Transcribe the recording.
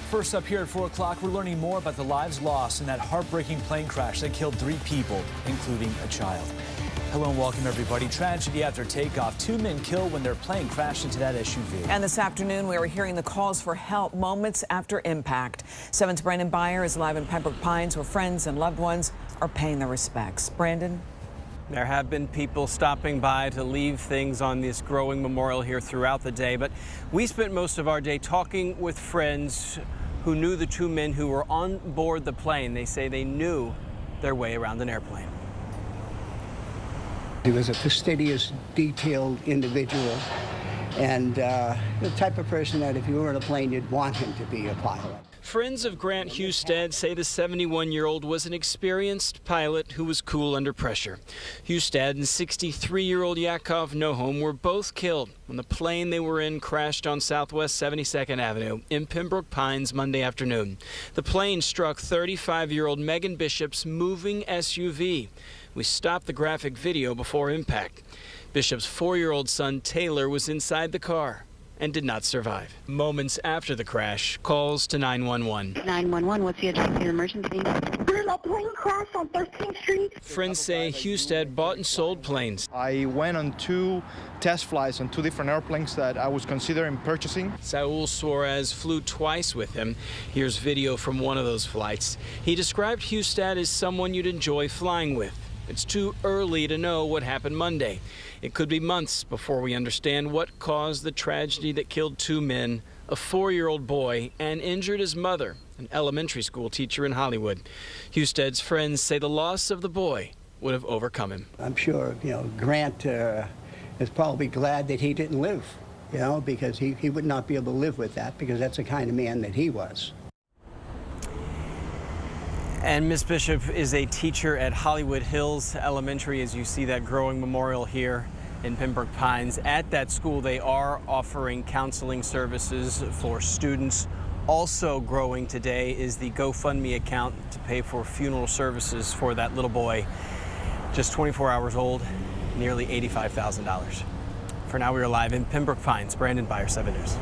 First up here at 4 o'clock, we're learning more about the lives lost in that heartbreaking plane crash that killed 3 people, including a child. Hello and welcome, everybody. Tragedy after takeoff. 2 men killed when their plane crashed into that SUV. And this afternoon, we were hearing the calls for help moments after impact. 7's Brandon BEYER is live in Pembroke Pines, where friends and loved ones are paying their respects. Brandon? There have been people stopping by to leave things on this growing memorial here throughout the day, but we spent most of our day talking with friends who knew the 2 men who were on board the plane. They say they knew their way around an airplane. He was a fastidious, detailed individual, and the type of person that if you were in a plane, you'd want him to be a pilot. Friends of Grant Husted say the 71-year-old was an experienced pilot who was cool under pressure. Husted and 63-year-old Yakov Nohom were both killed when the plane they were in crashed on Southwest 72nd Avenue in Pembroke Pines Monday afternoon. The plane struck 35-year-old Megan Bishop's moving SUV. We stopped the graphic video before impact. Bishop's 4-year-old son Taylor was inside the car and did not survive. Moments after the crash, calls to 911. 911, what's the address of the emergency? There's a plane crash on 13th Street. Friends say Husted bought and sold planes. I went on 2 test flights on 2 different airplanes that I was considering purchasing. SAUL SUAREZ flew twice with him. Here's video from one of those flights. He described Husted as someone you'd enjoy flying with. It's too early to know what happened Monday. It could be months before we understand what caused the tragedy that killed 2 men, a 4-year-old boy, and injured his mother, an elementary school teacher in Hollywood. Husted's friends say the loss of the boy would have overcome him. I'm sure, Grant is probably glad that he didn't live, because he would not be able to live with that, because that's the kind of man that he was. And Miss Bishop is a teacher at Hollywood Hills Elementary, as you see that growing memorial here in Pembroke Pines. At that school, they are offering counseling services for students. Also growing today is the GoFundMe account to pay for funeral services for that little boy, just 24 hours old, nearly $85,000. For now, we are live in Pembroke Pines. Brandon BEYER, 7 News.